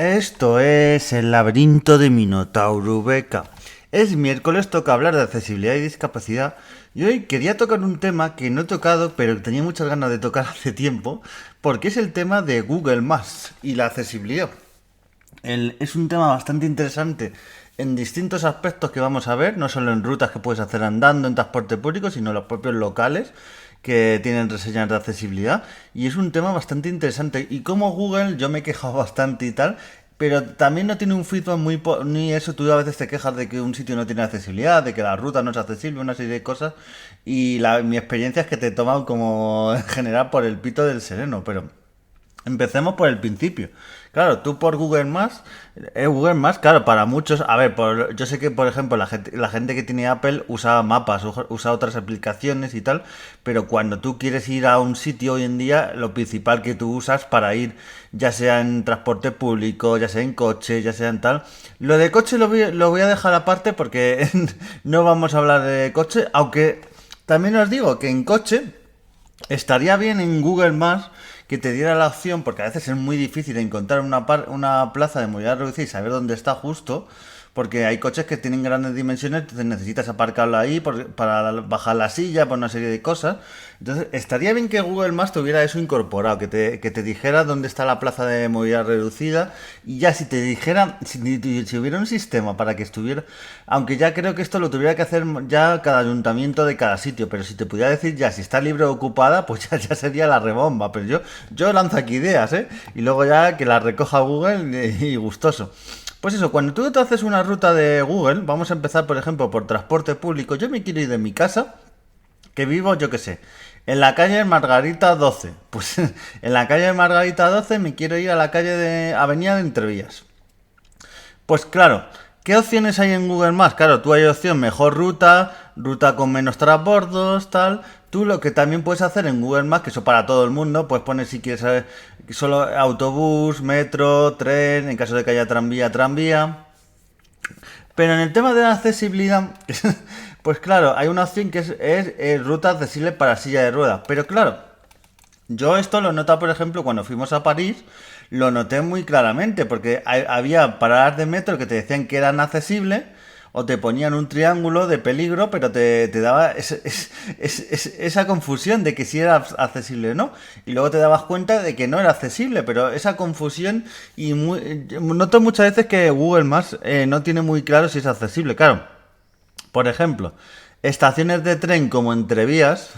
Esto es el laberinto de Minotauro Beca. Es miércoles, toca hablar de accesibilidad y discapacidad. Y hoy quería tocar un tema que no he tocado, pero que tenía muchas ganas de tocar hace tiempo, porque es el tema de Google Maps y la accesibilidad. Es un tema bastante interesante en distintos aspectos que vamos a ver, no solo en rutas que puedes hacer andando en transporte público, sino en los propios locales que tienen reseñas de accesibilidad. Y es un tema bastante interesante. Y como Google, yo me he quejado bastante y tal, pero también no tiene un feedback ni eso. Tú a veces te quejas de que un sitio no tiene accesibilidad, de que la ruta no es accesible, una serie de cosas. Y mi experiencia es que te toman como en general por el pito del sereno, pero empecemos por el principio. Claro, tú por Google Maps, claro, para muchos, a ver, yo sé que por ejemplo la gente que tiene Apple usa mapas, usa otras aplicaciones y tal, pero cuando tú quieres ir a un sitio hoy en día, lo principal que tú usas para ir, ya sea en transporte público, ya sea en coche, ya sea en tal, lo de coche lo voy a dejar aparte porque no vamos a hablar de coche, aunque también os digo que en coche estaría bien en Google Maps que te diera la opción, porque a veces es muy difícil encontrar una plaza de movilidad reducida y saber dónde está justo, porque hay coches que tienen grandes dimensiones, entonces necesitas aparcarlo ahí para bajar la silla, por una serie de cosas. Entonces, estaría bien que Google Maps tuviera eso incorporado, que te dijera dónde está la plaza de movilidad reducida, y ya si te dijera, si hubiera un sistema para que estuviera, aunque ya creo que esto lo tuviera que hacer ya cada ayuntamiento de cada sitio, pero si te pudiera decir ya si está libre o ocupada, pues ya sería la rebomba. Pero yo lanzo aquí ideas, ¿eh? Y luego ya que las recoja Google y gustoso. Pues eso, cuando tú te haces una ruta de Google, vamos a empezar por ejemplo por transporte público. Yo me quiero ir de mi casa, que vivo, yo qué sé, en la calle Margarita 12. Pues en la calle Margarita 12 me quiero ir a la calle de Avenida de Entrevías. Pues claro, ¿qué opciones hay en Google Maps? Claro, tú hay opción mejor ruta, ruta con menos transbordos, tal. Tú lo que también puedes hacer en Google Maps, que eso para todo el mundo, pues pones si quieres solo autobús, metro, tren, en caso de que haya tranvía, tranvía. Pero en el tema de la accesibilidad, pues claro, hay una opción que es ruta accesible para silla de ruedas. Pero claro, yo esto lo notaba, por ejemplo, cuando fuimos a París, lo noté muy claramente, porque había paradas de metro que te decían que eran accesibles, o te ponían un triángulo de peligro, pero te daba esa confusión de que si era accesible o no. Y luego te dabas cuenta de que no era accesible, pero esa confusión, noto muchas veces que Google Maps no tiene muy claro si es accesible. Claro, por ejemplo, estaciones de tren como Entrevías,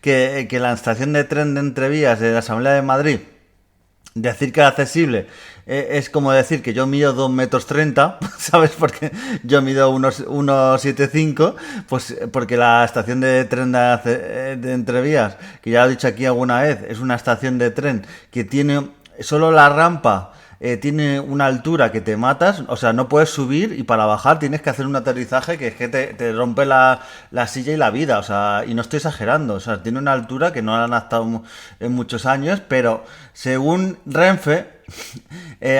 que la estación de tren de Entrevías de la Asamblea de Madrid, decir que es accesible es como decir que yo mido 2,30 m, ¿sabes? Porque yo mido 1,75 m, pues porque la estación de tren de Entrevías, que ya lo he dicho aquí alguna vez, es una estación de tren que tiene solo la rampa, tiene una altura que te matas, o sea, no puedes subir y para bajar tienes que hacer un aterrizaje que es que te rompe la silla y la vida, o sea, y no estoy exagerando, o sea, tiene una altura que no la han adaptado en muchos años, pero según Renfe,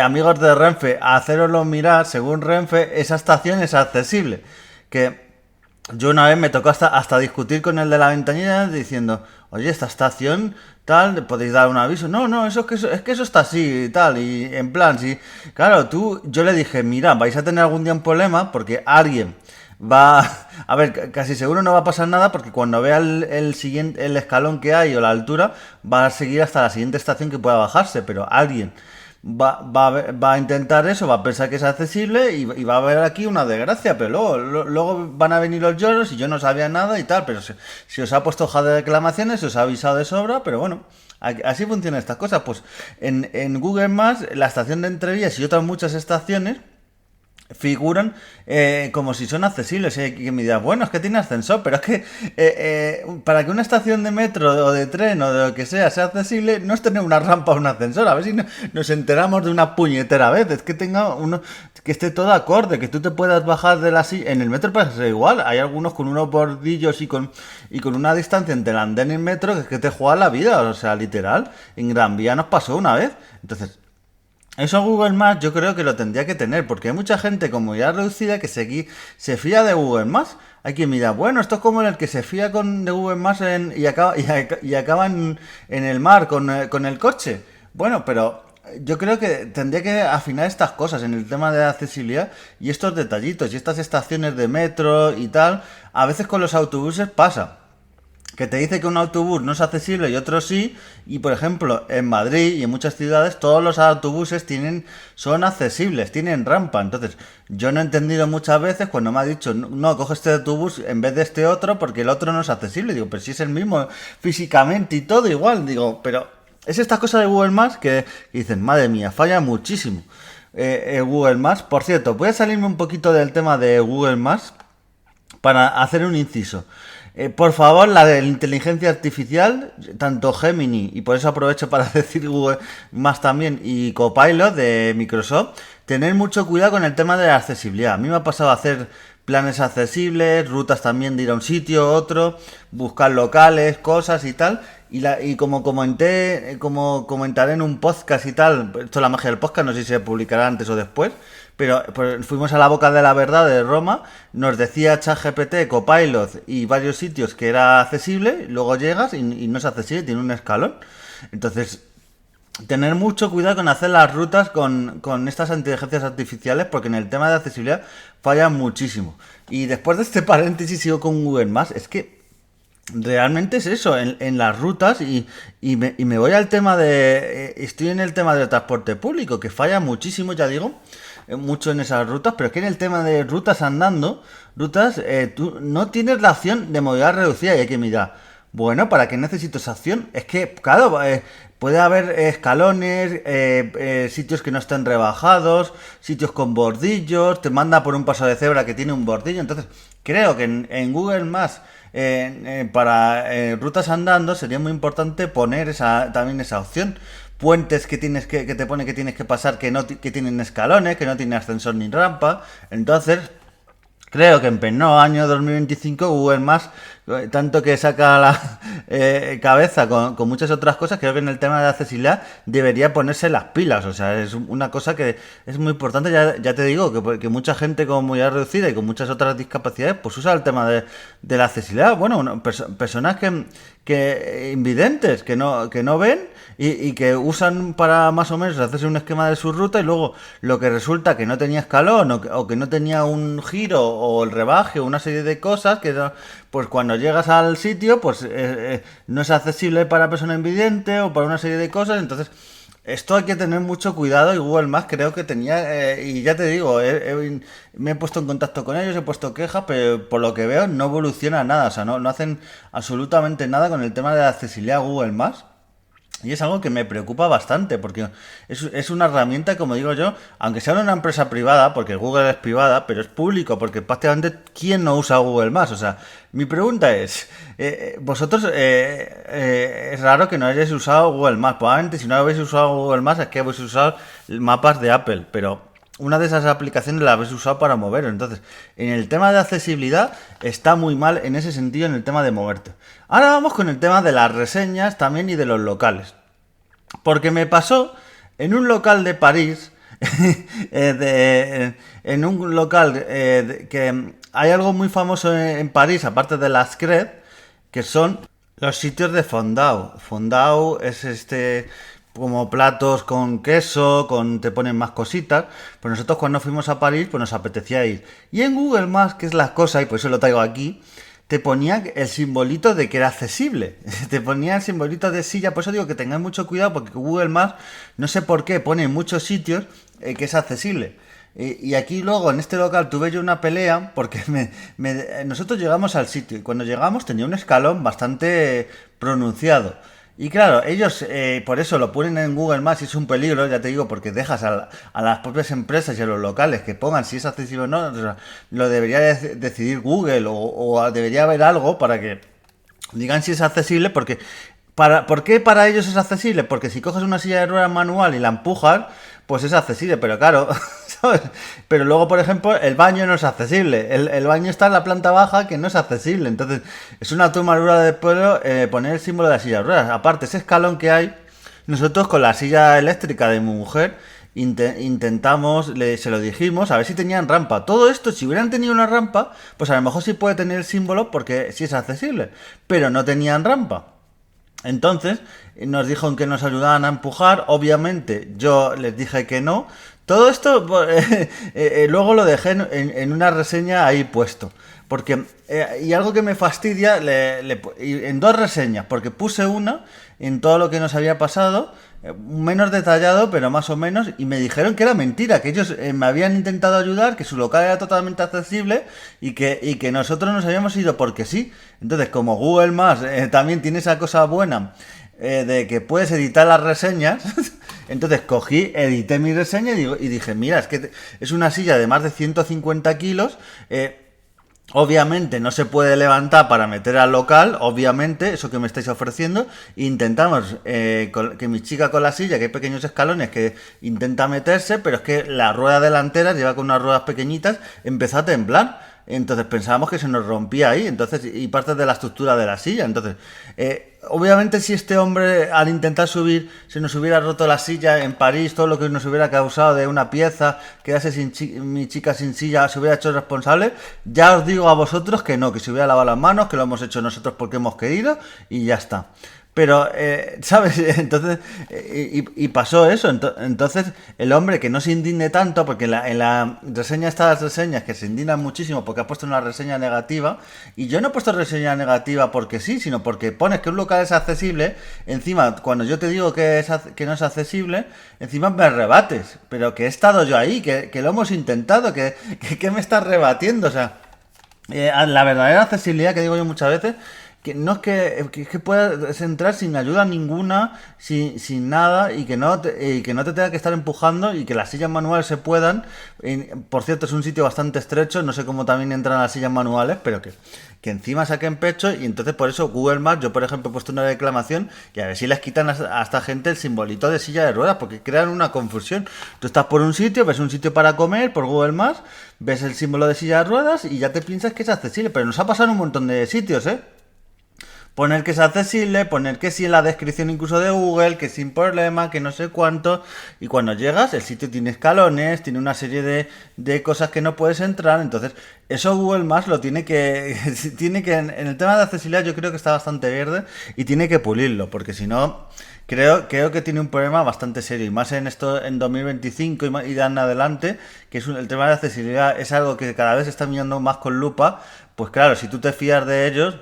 amigos de Renfe, hacéroslo mirar, según Renfe, esa estación es accesible, que yo una vez me tocó hasta discutir con el de la ventanilla diciendo, oye, esta estación tal, podéis dar un aviso. No, no, es que eso está así y tal. Y en plan, sí. Claro, yo le dije, mira, vais a tener algún día un problema porque alguien va, a ver, casi seguro no va a pasar nada porque cuando vea el escalón que hay o la altura, va a seguir hasta la siguiente estación que pueda bajarse, pero alguien va a intentar eso, va a pensar que es accesible y va a haber aquí una desgracia, pero luego van a venir los lloros y yo no sabía nada y tal, pero si os ha puesto hoja de reclamaciones, se os ha avisado de sobra, pero bueno, así funcionan estas cosas. Pues en Google Maps, la estación de Entrevías y otras muchas estaciones figuran como si son accesibles. Que me dirás, bueno, es que tiene ascensor, pero es que para que una estación de metro o de tren o de lo que sea accesible, no es tener una rampa o un ascensor. A ver si nos enteramos de una puñetera vez. Es que tenga uno que esté todo acorde, que tú te puedas bajar de la silla. En el metro pasa igual. Hay algunos con unos bordillos y con una distancia entre el andén y el metro que es que te juega la vida. O sea, literal. En Gran Vía nos pasó una vez. Entonces, eso Google Maps yo creo que lo tendría que tener, porque hay mucha gente con movilidad reducida que se fía de Google Maps. Hay quien mira, bueno, esto es como el que se fía de Google Maps y acaba en el mar con el coche. Bueno, pero yo creo que tendría que afinar estas cosas en el tema de accesibilidad y estos detallitos y estas estaciones de metro y tal. A veces con los autobuses pasa que te dice que un autobús no es accesible y otro sí, y por ejemplo en Madrid y en muchas ciudades todos los autobuses son accesibles, tienen rampa. Entonces yo no he entendido muchas veces cuando me ha dicho no, coge este autobús en vez de este otro porque el otro no es accesible. Digo, pero si es el mismo físicamente y todo igual. Digo, pero es esta cosa de Google Maps que dicen, madre mía, falla muchísimo. Google Maps, por cierto, voy a salirme un poquito del tema de Google Maps para hacer un inciso. Por favor, la de la inteligencia artificial, tanto Gemini, y por eso aprovecho para decir Google más también, y Copilot de Microsoft, tener mucho cuidado con el tema de la accesibilidad. A mí me ha pasado a hacer planes accesibles, rutas también de ir a un sitio, otro, buscar locales, cosas y tal. Y como comenté, como comentaré en un podcast y tal, esto es la magia del podcast, no sé si se publicará antes o después, pero pues, fuimos a la Boca de la Verdad de Roma, nos decía ChatGPT, Copilot y varios sitios que era accesible, luego llegas y no es accesible, tiene un escalón. Entonces, tener mucho cuidado con hacer las rutas con estas inteligencias artificiales, porque en el tema de accesibilidad fallan muchísimo. Y después de este paréntesis sigo con Google Maps, es que realmente es eso, en las rutas y me voy al tema de... estoy en el tema del transporte público, que falla muchísimo, ya digo, mucho en esas rutas, pero es que en el tema de rutas andando, tú no tienes la opción de movilidad reducida y hay que mirar. Bueno, ¿para qué necesito esa opción? Es que, claro, puede haber escalones, sitios que no estén rebajados, sitios con bordillos, te manda por un paso de cebra que tiene un bordillo. Entonces, creo que en Google Maps, para rutas andando, sería muy importante poner también esa opción. Puentes que te pone que tienes que pasar que tienen escalones, que no tienen ascensor ni rampa. Entonces, creo que en pleno año 2025 Google Maps, tanto que saca la cabeza con muchas otras cosas, creo que en el tema de accesibilidad debería ponerse las pilas. O sea, es una cosa que es muy importante. Ya te digo que mucha gente con movilidad reducida y con muchas otras discapacidades pues usa el tema de la accesibilidad. Bueno, personas que invidentes, que no ven y que usan para más o menos hacerse un esquema de su ruta y luego lo que resulta que no tenía escalón o que no tenía un giro o el rebaje o una serie de cosas pues cuando llegas al sitio pues no es accesible para persona invidente o para una serie de cosas. Entonces esto hay que tener mucho cuidado y Google Maps creo que tenía, y ya te digo, me he puesto en contacto con ellos, he puesto quejas, pero por lo que veo no evoluciona nada, o sea, no hacen absolutamente nada con el tema de la accesibilidad a Google Maps. Y es algo que me preocupa bastante, porque es una herramienta, como digo yo, aunque sea una empresa privada, porque Google es privada, pero es público, porque prácticamente ¿quién no usa Google Maps? O sea, mi pregunta es, vosotros, es raro que no hayáis usado Google Maps. Probablemente si no habéis usado Google Maps es que habéis usado mapas de Apple, pero una de esas aplicaciones la habéis usado para moveros. Entonces, en el tema de accesibilidad está muy mal en ese sentido, en el tema de moverte. Ahora vamos con el tema de las reseñas también y de los locales. Porque me pasó en un local de París, en un local que hay algo muy famoso en París, aparte de las crêpes, que son los sitios de fondue. Fondue es como platos con queso, te ponen más cositas. Pues nosotros cuando fuimos a París, pues nos apetecía ir. Y en Google Maps, que es la cosa, y por eso lo traigo aquí, te ponía el simbolito de que era accesible. Te ponía el simbolito de silla. Por eso digo que tengáis mucho cuidado, porque Google Maps, no sé por qué, pone en muchos sitios que es accesible. Y aquí luego en este local tuve yo una pelea porque nosotros llegamos al sitio y cuando llegamos tenía un escalón bastante pronunciado. Y claro, ellos por eso lo ponen en Google Maps y es un peligro, ya te digo, porque dejas a las propias empresas y a los locales que pongan si es accesible o no. O sea, lo debería decidir Google o debería haber algo para que digan si es accesible, porque ¿por qué para ellos es accesible? Porque si coges una silla de ruedas manual y la empujas, pues es accesible, pero claro, ¿sabes? Pero luego, por ejemplo, el baño no es accesible. El baño está en la planta baja que no es accesible. Entonces, es una tomadura de pelo poner el símbolo de la silla de ruedas. Aparte, ese escalón que hay, nosotros con la silla eléctrica de mi mujer intentamos, se lo dijimos, a ver si tenían rampa. Todo esto, si hubieran tenido una rampa, pues a lo mejor sí puede tener el símbolo porque sí es accesible. Pero no tenían rampa. Entonces, nos dijo que nos ayudaban a empujar. Obviamente, yo les dije que no. Todo esto luego lo dejé en una reseña ahí puesto. Porque, y algo que me fastidia, en dos reseñas, porque puse una en todo lo que nos había pasado, menos detallado, pero más o menos, y me dijeron que era mentira, que ellos me habían intentado ayudar, que su local era totalmente accesible y que nosotros nos habíamos ido porque sí. Entonces, como Google Maps también tiene esa cosa buena de que puedes editar las reseñas, entonces cogí, edité mi reseña y dije, mira, es que es una silla de más de 150 kilos, obviamente no se puede levantar para meter al local, obviamente, eso que me estáis ofreciendo. Intentamos que mi chica con la silla, que hay pequeños escalones que intenta meterse, pero es que la rueda delantera, lleva con unas ruedas pequeñitas, empezó a temblar. Entonces pensábamos que se nos rompía ahí, entonces, y parte de la estructura de la silla. Entonces, obviamente si este hombre al intentar subir se nos hubiera roto la silla en París, todo lo que nos hubiera causado de una pieza, quedase mi chica sin silla, se hubiera hecho responsable, ya os digo a vosotros que no, que se hubiera lavado las manos, que lo hemos hecho nosotros porque hemos querido y ya está. Pero, ¿sabes? Entonces, y pasó eso. Entonces, el hombre que no se indigne tanto, porque en la reseña estas reseñas que se indignan muchísimo porque ha puesto una reseña negativa, y yo no he puesto reseña negativa porque sí, sino porque pones que un local es accesible, encima, cuando yo te digo que no es accesible, encima me rebates, pero que he estado yo ahí, que lo hemos intentado, que me estás rebatiendo, o sea, la verdadera accesibilidad que digo yo muchas veces que no es que puedas entrar sin ayuda ninguna, sin nada, y que no te tenga que estar empujando y que las sillas manuales se puedan. Por cierto, es un sitio bastante estrecho, no sé cómo también entran las sillas manuales, pero que encima saquen pecho. Y entonces por eso Google Maps, yo por ejemplo he puesto una reclamación y a ver si les quitan a esta gente el simbolito de silla de ruedas, porque crean una confusión. Tú estás por un sitio, ves un sitio para comer por Google Maps, ves el símbolo de silla de ruedas y ya te piensas que es accesible, pero nos ha pasado en un montón de sitios, ¿eh? Poner que es accesible, poner que sí en la descripción incluso de Google, que sin problema, que no sé cuánto. Y cuando llegas, el sitio tiene escalones, tiene una serie de cosas que no puedes entrar. Entonces, eso Google Maps lo tiene que... tiene que en el tema de accesibilidad yo creo que está bastante verde y tiene que pulirlo, porque si no... Creo que tiene un problema bastante serio, y más en esto en 2025 y de en adelante, que el tema de accesibilidad es algo que cada vez se está mirando más con lupa. Pues claro, si tú te fías de ellos,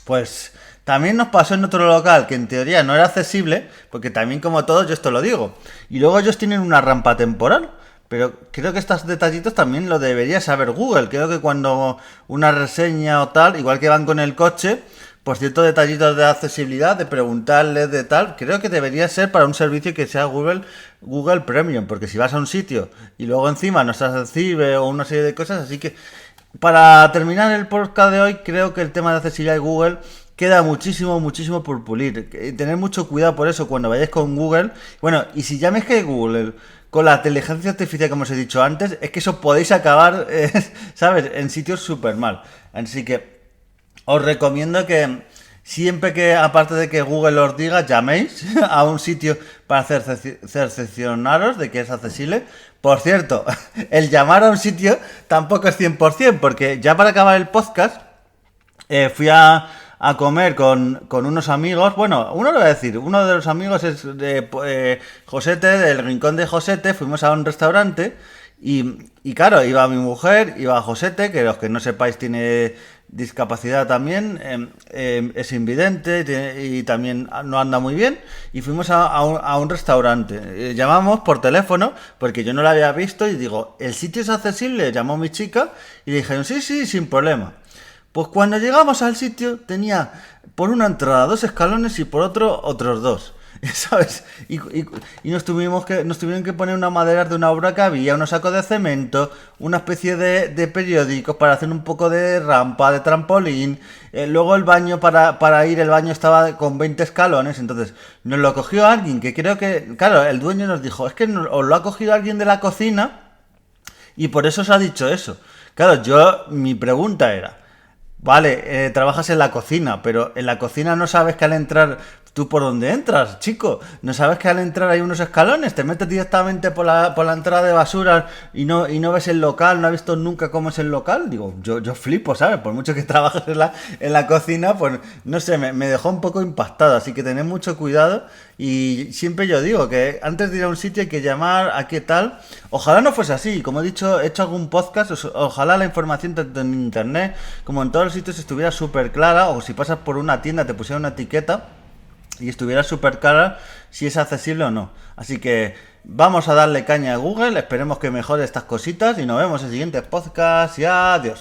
pues también nos pasó en otro local que en teoría no era accesible, porque también como todos yo esto lo digo. Y luego ellos tienen una rampa temporal, pero creo que estos detallitos también lo debería saber Google. Creo que cuando una reseña o tal, igual que van con el coche, pues ciertos detallitos de accesibilidad, de preguntarles de tal, creo que debería ser para un servicio que sea Google Premium, porque si vas a un sitio y luego encima no estás accesible o una serie de cosas, así que para terminar el podcast de hoy, creo que el tema de accesibilidad de Google queda muchísimo, muchísimo por pulir. Tener mucho cuidado por eso cuando vayáis con Google. Bueno, y si ya mezcláis Google con la inteligencia artificial, como os he dicho antes, es que eso podéis acabar, ¿sabes?, en sitios súper mal. Así que os recomiendo que siempre que, aparte de que Google os diga, llaméis a un sitio para cercioraros de que es accesible. Por cierto, el llamar a un sitio tampoco es 100%, porque ya para acabar el podcast, fui a comer con unos amigos. Bueno, uno lo voy a decir, uno de los amigos es de Josete, del Rincón de Josete. Fuimos a un restaurante y claro, iba mi mujer, iba Josete, que los que no sepáis tiene discapacidad también, es invidente y también no anda muy bien, y fuimos a un restaurante. Llamamos por teléfono porque yo no lo había visto y digo, ¿el sitio es accesible? Llamó mi chica y le dijeron, sí, sí, sin problema. Pues cuando llegamos al sitio tenía por una entrada 2 escalones y por otro otros 2. ¿Sabes? Y nos tuvieron que poner una madera de una obra que había, unos sacos de cemento, una especie de periódicos para hacer un poco de rampa, de trampolín. Luego el baño, para ir, el baño estaba con 20 escalones. Entonces nos lo cogió alguien que creo que, claro, el dueño nos dijo, es que os lo ha cogido alguien de la cocina y por eso os ha dicho eso. Claro, mi pregunta era... Vale, trabajas en la cocina, pero en la cocina no sabes que al entrar ¿Tú por dónde entras, chico? ¿No sabes que al entrar hay unos escalones? ¿Te metes directamente por la entrada de basura y no ves el local? ¿No has visto nunca cómo es el local? Digo, yo flipo, ¿sabes? Por mucho que trabajes en la cocina, pues no sé, me dejó un poco impactado. Así que tened mucho cuidado. Y siempre yo digo que antes de ir a un sitio hay que llamar a qué tal. Ojalá no fuese así. Como he dicho, he hecho algún podcast. Ojalá la información tanto en internet como en todos los sitios estuviera súper clara. O si pasas por una tienda te pusiera una etiqueta y estuviera súper clara si es accesible o no. Así que vamos a darle caña a Google. Esperemos que mejore estas cositas. Y nos vemos en siguientes podcasts. Y adiós.